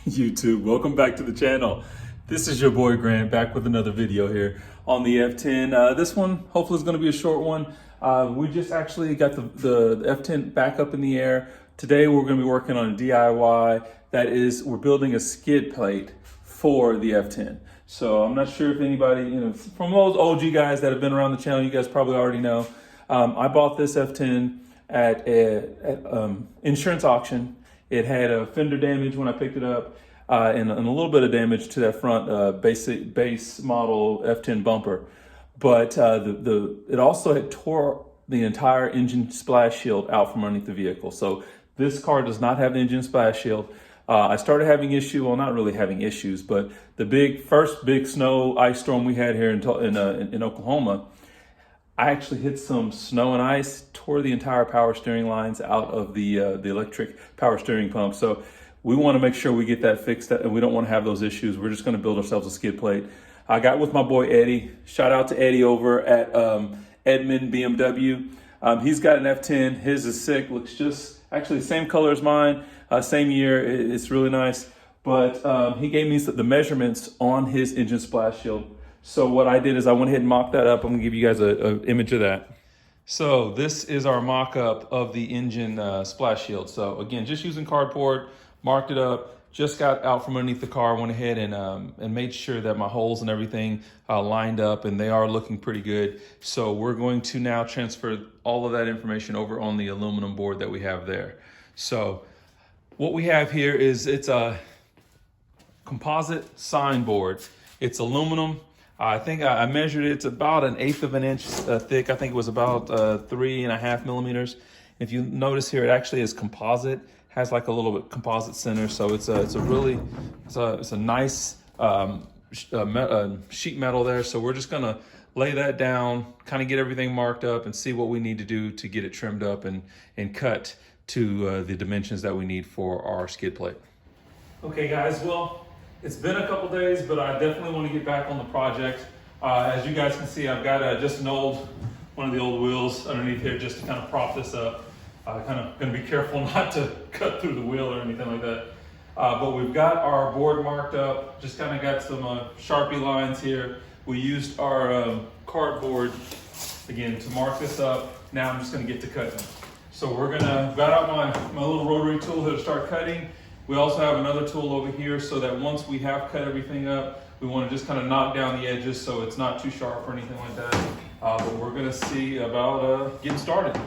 YouTube, welcome back to the channel. This is your boy Grant back with another video here on the F10. This one hopefully is going to be a short one. We just actually got the F10 back up in the air. Today we're going to be working on a DIY. That is, we're building a skid plate for the F10. So I'm not sure if anybody, from those OG guys that have been around the channel, you guys probably already know. I bought this F10 at insurance auction. It had a fender damage when I picked it up, and a little bit of damage to that front base model F10 bumper. But it also had tore the entire engine splash shield out from underneath the vehicle. So this car does not have engine splash shield. I started having well, not really having issues, but the first big snow ice storm we had here in Oklahoma, I actually hit some snow and ice, tore the entire power steering lines out of the electric power steering pump. So we want to make sure we get that fixed, and we don't want to have those issues. We're just going to build ourselves a skid plate. I got with my boy Eddie. Shout out to Eddie over at Edmond BMW. He's got an F10. His is sick. Looks just actually the same color as mine, same year. It's really nice. But he gave me the measurements on his engine splash shield. So what I did is I went ahead and mocked that up. I'm gonna give you guys an image of that. So this is our mock-up of the engine splash shield. So again, just using cardboard, marked it up, just got out from underneath the car, went ahead and made sure that my holes and everything lined up, and they are looking pretty good. So we're going to now transfer all of that information over on the aluminum board that we have there. So what we have here is it's a composite sign board. It's aluminum. I think I measured it. It's about 1/8 of an inch thick. I think it was about 3.5 millimeters. If you notice here, it actually is composite. Has like a little bit composite center, so it's a nice sheet metal there. So we're just gonna lay that down, kind of get everything marked up, and see what we need to do to get it trimmed up and cut to the dimensions that we need for our skid plate. Okay, guys. Well, it's been a couple days, but I definitely want to get back on the project. As you guys can see, I've got just one of the old wheels underneath here just to kind of prop this up. Kind of going to be careful not to cut through the wheel or anything like that. But we've got our board marked up, just kind of got some Sharpie lines here. We used our cardboard, again, to mark this up. Now I'm just going to get to cutting. So got out my little rotary tool here to start cutting. We also have another tool over here so that once we have cut everything up, we want to just kind of knock down the edges so it's not too sharp or anything like that. But we're going to see about getting started.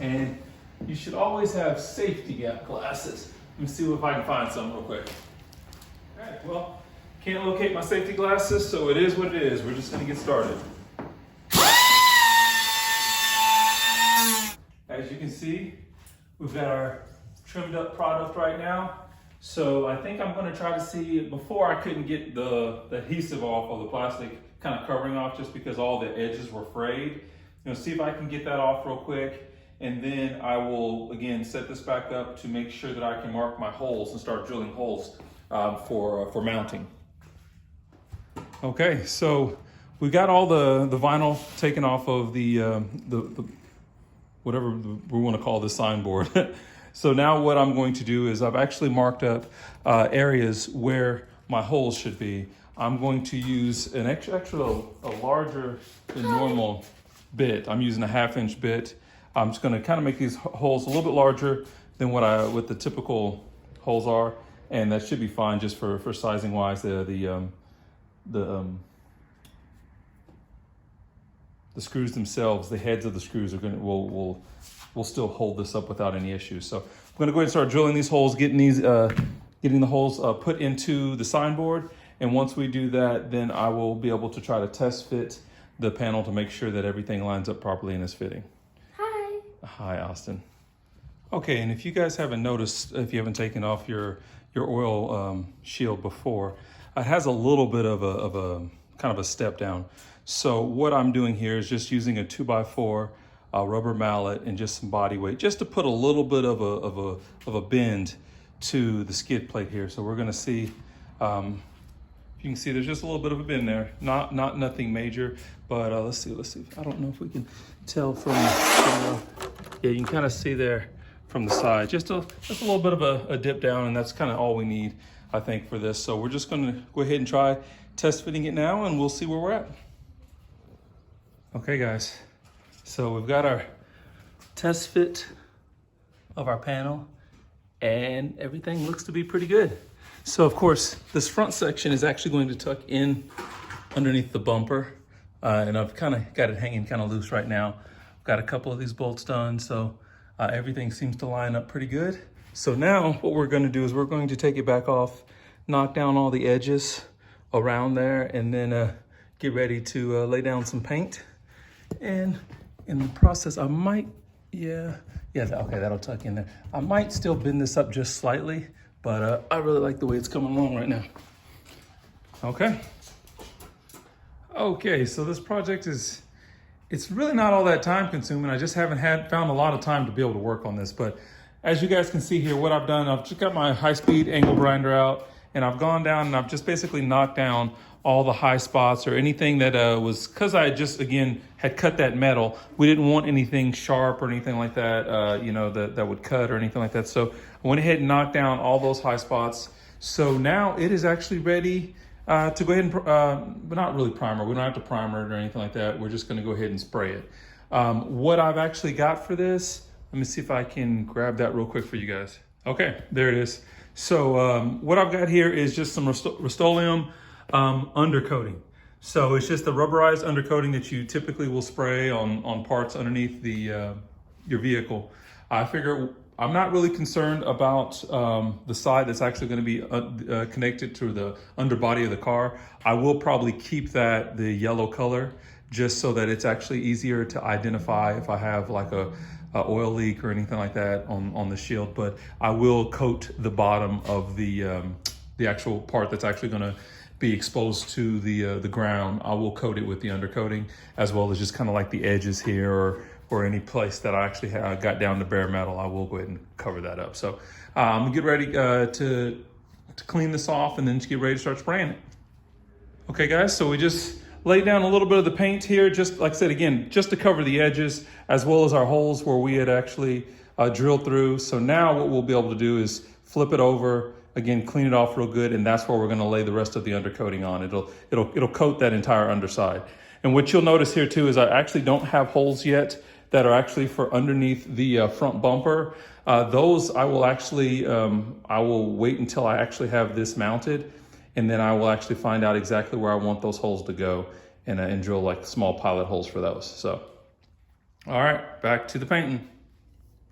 And you should always have safety glasses. Let me see if I can find some real quick. All right, well, can't locate my safety glasses, so it is what it is. We're just going to get started. As you can see, we've got our trimmed up product right now. So I think I'm going to try to see, before I couldn't get the adhesive off of the plastic kind of covering off just because all the edges were frayed. See if I can get that off real quick. And then I will, again, set this back up to make sure that I can mark my holes and start drilling holes for mounting. Okay, so we got all the vinyl taken off of the whatever we want to call this sign board. So now what I'm going to do is I've actually marked up areas where my holes should be. I'm going to use an a larger than normal bit. I'm using a 1/2 inch bit. I'm just going to kind of make these holes a little bit larger than what the typical holes are, and that should be fine just for sizing wise. The screws themselves, the heads of the screws will still hold this up without any issues. So I'm going to go ahead and start drilling these holes, getting the holes put into the sign board. And once we do that, then I will be able to try to test fit the panel to make sure that everything lines up properly and is fitting. Hi, Austin. Okay, and if you guys haven't noticed, if you haven't taken off your oil shield before, it has a little bit of a kind of a step down. So what I'm doing here is just using a 2x4 rubber mallet and just some body weight, just to put a little bit of a bend to the skid plate here. So we're going to see. You can see there's just a little bit of a bend there, nothing major, but let's see. I don't know if we can tell from yeah, you can kind of see there from the side. Just a little bit of a dip down, and that's kind of all we need, I think, for this. So we're just gonna go ahead and try test fitting it now, and we'll see where we're at. Okay guys, so we've got our test fit of our panel, and everything looks to be pretty good. So of course, this front section is actually going to tuck in underneath the bumper, and I've kind of got it hanging kind of loose right now. I've got a couple of these bolts done, so everything seems to line up pretty good. So now what we're going to do is we're going to take it back off, knock down all the edges around there, and then get ready to lay down some paint. And in the process, I might, okay, that'll tuck in there. I might still bend this up just slightly, but I really like the way it's coming along right now. Okay, so this project it's really not all that time consuming. I just haven't found a lot of time to be able to work on this. But as you guys can see here, what I've done, I've just got my high-speed angle grinder out, and I've gone down and I've just basically knocked down all the high spots or anything that was, because I just, again, had cut that metal. We didn't want anything sharp or anything like that, you know, that would cut or anything like that. So I went ahead and knocked down all those high spots. So now it is actually ready to go ahead and, but not really primer. We don't have to primer it or anything like that. We're just gonna go ahead and spray it. What I've actually got for this, let me see if I can grab that real quick for you guys. Okay, there it is. So what I've got here is just some Rust-Oleum undercoating. So it's just the rubberized undercoating that you typically will spray on parts underneath the your vehicle. I figure I'm not really concerned about the side that's actually going to be connected to the underbody of the car. I will probably keep that the yellow color just so that it's actually easier to identify if I have like a oil leak or anything like that on the shield. But I will coat the bottom of the actual part that's actually going to be exposed to the ground. I will coat it with the undercoating, as well as just kind of like the edges here or any place that I actually got down to bare metal. I will go ahead and cover that up. So I'm gonna get ready to clean this off and then just get ready to start spraying it. Okay guys, so we just laid down a little bit of the paint here, just like I said, again, just to cover the edges as well as our holes where we had actually drilled through. So now what we'll be able to do is flip it over, again, clean it off real good, and that's where we're gonna lay the rest of the undercoating on. It'll coat that entire underside. And what you'll notice here too is I actually don't have holes yet that are actually for underneath the front bumper. Those I will actually, I will wait until I actually have this mounted, and then I will actually find out exactly where I want those holes to go and drill like small pilot holes for those. So, all right, back to the painting.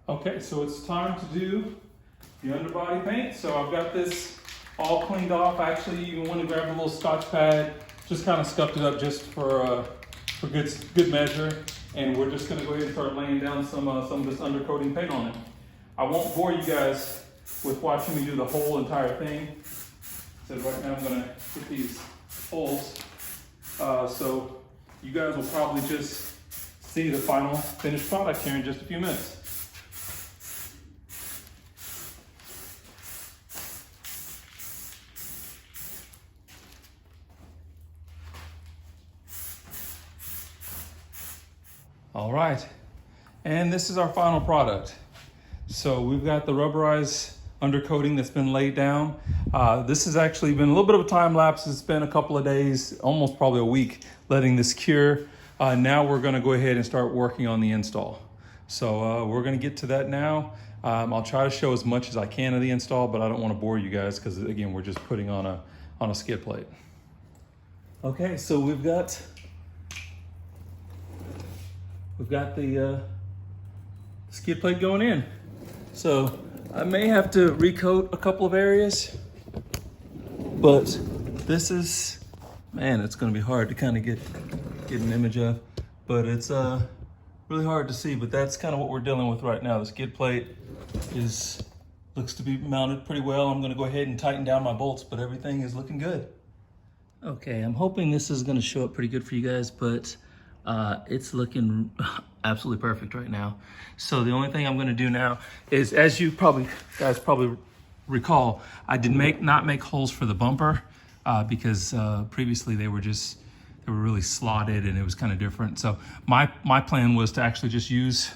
Okay, so it's time to do the underbody paint. So I've got this all cleaned off. I actually even went and grabbed a little Scotch pad, just kind of scuffed it up just for good measure. And we're just gonna go ahead and start laying down some of this undercoating paint on it. I won't bore you guys with watching me do the whole entire thing. So right now I'm gonna hit these holes. So you guys will probably just see the final finished product here in just a few minutes. All right, and this is our final product. So we've got the rubberized undercoating that's been laid down. This has actually been a little bit of a time lapse. It's been a couple of days, almost probably a week, letting this cure. Now we're gonna go ahead and start working on the install. So we're gonna get to that now. I'll try to show as much as I can of the install, but I don't wanna bore you guys because again, we're just putting on a skid plate. Okay, so we've got the skid plate going in. So I may have to recoat a couple of areas, but this is, man, it's gonna be hard to kind of get an image of, but it's really hard to see, but that's kind of what we're dealing with right now. The skid plate looks to be mounted pretty well. I'm gonna go ahead and tighten down my bolts, but everything is looking good. Okay, I'm hoping this is gonna show up pretty good for you guys, but it's looking absolutely perfect right now. So the only thing I'm gonna do now is, as you guys probably recall, I did not make holes for the bumper because previously they were really slotted and it was kind of different. So my plan was to actually just use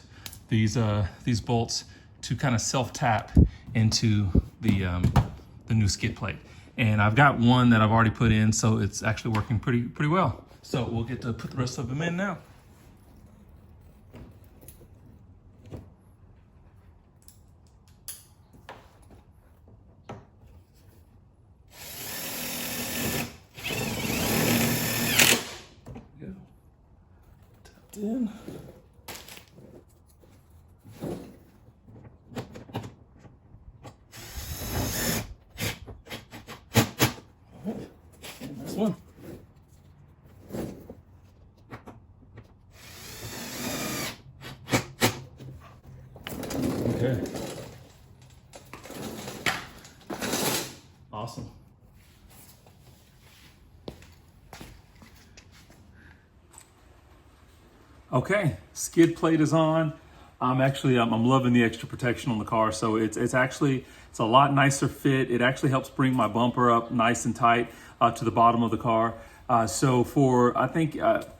these bolts to kind of self-tap into the new skid plate. And I've got one that I've already put in, so it's actually working pretty well. So we'll get to put the rest of them in now. Tapped in. Next one. Okay. Awesome. Okay, skid plate is on. I'm loving the extra protection on the car. So it's a lot nicer fit. It actually helps bring my bumper up nice and tight to the bottom of the car. So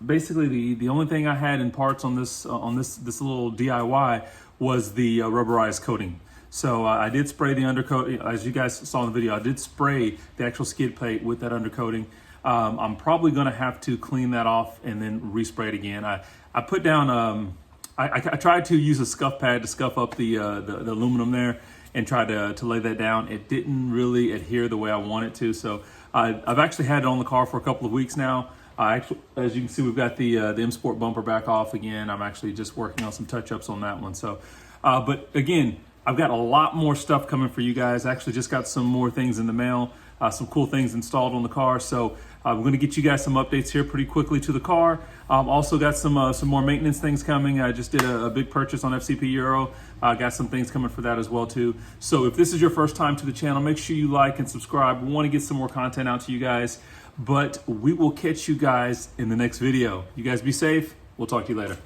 basically the only thing I had in parts on this little DIY was the rubberized coating. So I did spray the undercoating, as you guys saw in the video. I did spray the actual skid plate with that undercoating. I'm probably going to have to clean that off and then respray it again. I put down I tried to use a scuff pad to scuff up the aluminum there and try to lay that down. It didn't really adhere the way I want it to. So I've actually had it on the car for a couple of weeks now. As you can see, we've got the M Sport bumper back off again. I'm actually just working on some touch-ups on that one. So, but again, I've got a lot more stuff coming for you guys. I actually just got some more things in the mail, some cool things installed on the car. So we're going to get you guys some updates here pretty quickly to the car. Also got some more maintenance things coming. I just did a big purchase on FCP Euro. Got some things coming for that as well too. So if this is your first time to the channel, make sure you like and subscribe. We want to get some more content out to you guys. But we will catch you guys in the next video. You guys be safe. We'll talk to you later.